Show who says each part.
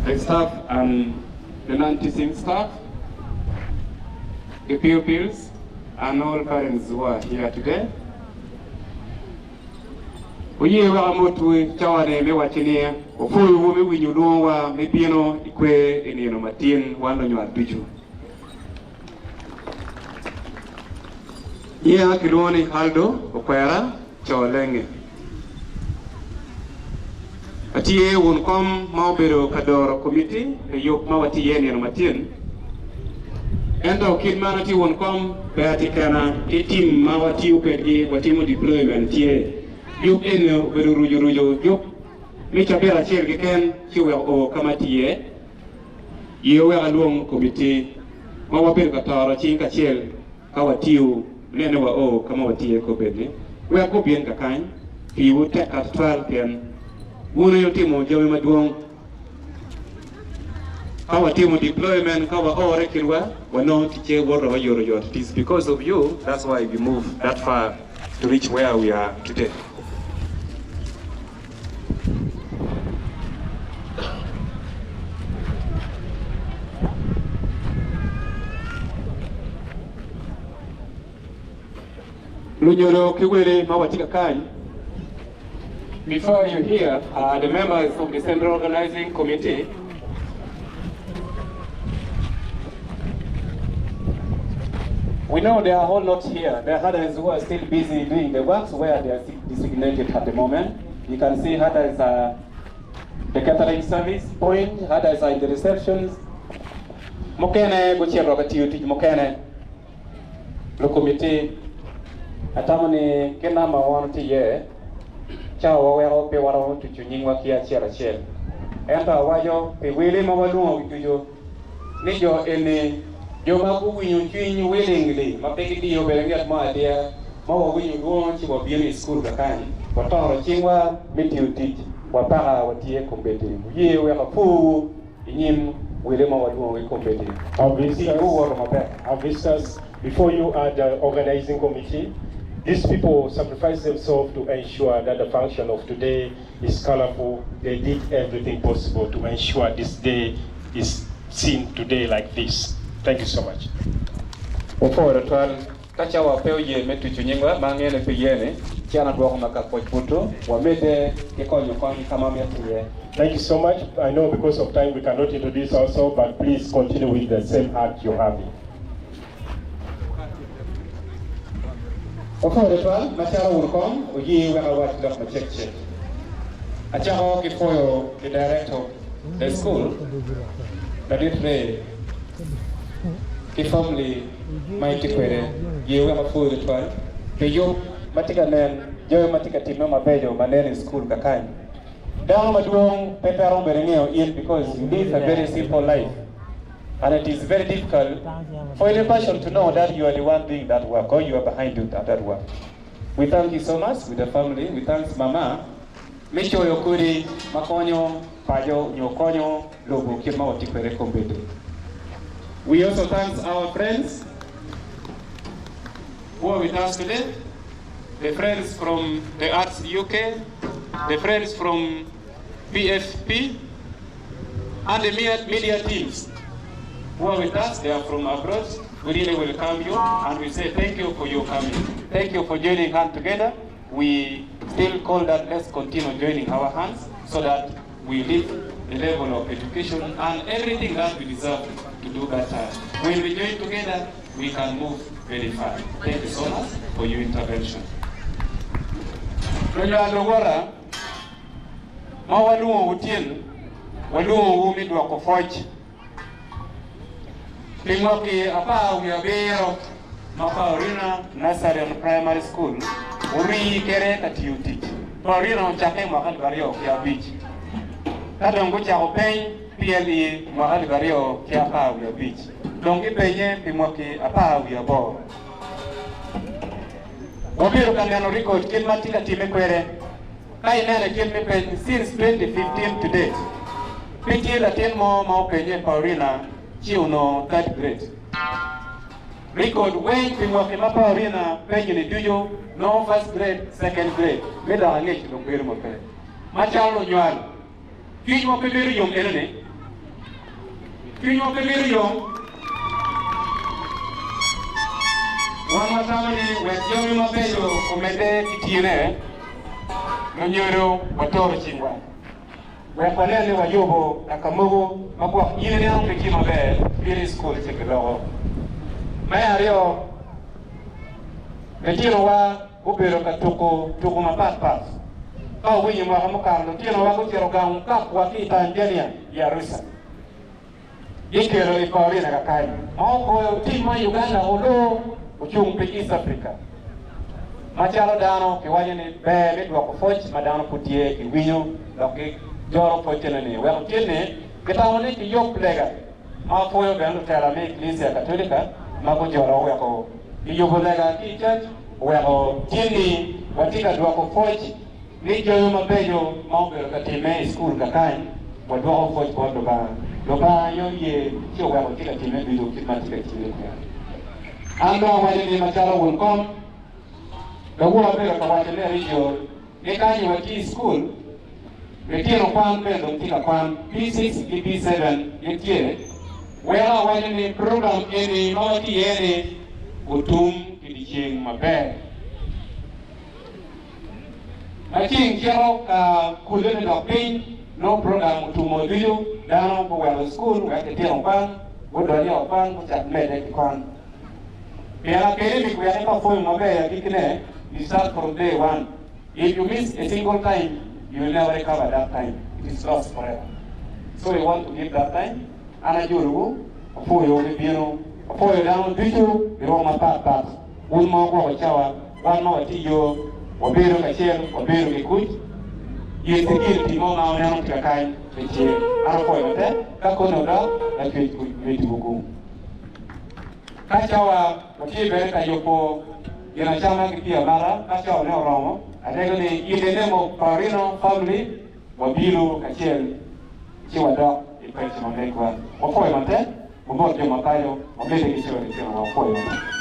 Speaker 1: the staff and the non-teaching staff, the pupils, and all parents who are here today. We are motu chawane me wachinia ofuyu wumi winyunuwa mipino ikwe enino matin wano nywa duju. Ia kiloni haldo okwera Lenge. Atie wonkom maubero kadoro committee e yok mawati yeni no matin. Ento kidmana ti wonkom beati kana team mawati upedi watimo deployment tie. Yuk eno beru rujo yuk mi chapera chiel geken chiwe o kamatie yewe along committee mawabero katoro chinka chiel kawatiu nene wa o kama watie ko bedni we ko bien ka kan fi wote at 12 pm wono yotimo jawe maduong kawa timo deployment kawa o rekirwa wano tije woro wa yoro yot. It is because of you, that's why we moved that far to reach where we are today. Lunyoro kiwele mawatika kan. Before you hear the members of the Central Organizing Committee, we know they are all not here. There are others who are still busy doing the works where they are designated at the moment. You can see others are the catering service point, others are in the receptions. Mokene gochero katiuti mokene lo committee atamani kena mawanti ye chao wero pe waro tuchunyingwa kia chera chel. Enta wajo pe wele mawaluo tujo nijo ene Joma ku winyo chinyu willingly, mapegi yo belengat ma dia, mawa winyo duon chi wa bieni school kakani, watoro chingwa miti utich, wapara watie kompeti. Ye we kapu inyim wile mawa duon we kompeti. Our visitors, before you are the organizing committee, these people sacrifice themselves to ensure that the function of today is colorful. They did everything possible to ensure this day is seen today like this. Thank you so much.
Speaker 2: Before twal kacha wa peo ye metu chunyengwa mangene piyene kiana dwako makapochuto wamete kekonyo kwani kama metiye.
Speaker 3: Thank you so much. I know because of time we cannot introduce also, but please continue with the same heart you have.
Speaker 1: Before twal machara urkom uji wega wat dok machekche. Achaho kifoyo the director of the school that it pray family mighty kwere yewe mafu ritual peyo matika nen yewe matika time mabejo manene school kakani dawo maduong pepero berengeo in because you live a very simple life and it is very difficult for any person to know that you are the one doing that work or you are behind doing that work. We thank you so much with the family. We thank mama Micho yokuri makonyo pajo nyokonyo lobo kima watikwere kombedo. We also thank our friends who are with us today, the friends from the Arts UK, the friends from PFP, and the media teams who are with us. They are from abroad. We really welcome you and we say thank you for your coming. Thank you for joining hands together. We still call that let's continue joining our hands so that we lift the level of education and everything that we deserve to do better. When we join together, we can move very far. Thank you so much for your intervention. Kwenye lugora, mawaluo utien, waluo umidwa kufoji. Lingwaki apa uyabero, PAORINHER Nursery and Primary School, uri kere katiuti. PAORINHER mchake mwakali gario kia beach. Kata ngucha openg, PLE mwakali gario kia pa uya beach. Dongi penye pimwaki apa uya bo. Wabiru kanyano record kilmatika time kwere. Kai nene kilme penye since 2015 to date. Piki la tenmo maupenye PAORINHER chiuno 3rd grade. Record when pimwaki PAORINHER penye ni duyo no 1st grade, 2nd grade. Meda hangechi lombiru mpe. Machalo nyualo. Kinywa peberu yom elene. Kinyo Pemirium, one more time with Yomi Mabedo, Omede Kitine, Nanyoro, Batoro Chingwa. When Panelli Wayobo, Nakamugo, Mabwa, Yinian Pikimabe, Billy School, Tikalo. Mario, Metinowa, Ubero Katuko, Tukumapa. Oh, we are Mahamukan, Tino Wakurogan, Kap, Waki, Tanzania, Yarusa. Yikero is PAORINHER Kakai. Moko, Tima, Uganda, Olo, Uchung, East Africa. Machalo Dano, Kiwayan, Bed, Wakofoch, Madame Putie, Kiwino, Loki, Joro Pochene, well, Tine, Ketawani, Yok Lega, Mafoyo, Bentella, Ecclesia Catholica, Mako Joro, Wako, Yobolega, Church, Wako, Tini, Watika, Wakofoch. Nijo mabejo maombe katime school kakai wadwa voice kwa doba yo ye sio kwa kila time bido kimatika kile kwa ando wale ni machara welcome dawo mabega kwa wale region nekani waki school metino kwa mpendo mtika kwa P6 P7 yetie wela wale ni program eni mawati yene utum kidicheng mabe I think Kulene Dopin, no program to Mobile, down for school, where the deal pan, would on your pan, which I've made a con. We are academic, we are never for Mobile, you start from day one. If you miss a single time, you will never recover that time. It is lost forever. So we want to give that time, and I do, for you, for you down, do you, the Roma Papa, one more shower, one more tea. Wabero kachel, wabero kikuj, security mo na wanano kakain, peche, arapo yote, kakono da, na kwetu buku. Kachawa, wakie bereka yopo, yana chama kipia mara, kachawa neo romo, adego ni idenemo PAORINHER family, wabiro kachel, chiwa da, ipeche mamekwa. Wafoy mate, mbote makayo, wabede kichiwa kichiwa wafoy mate.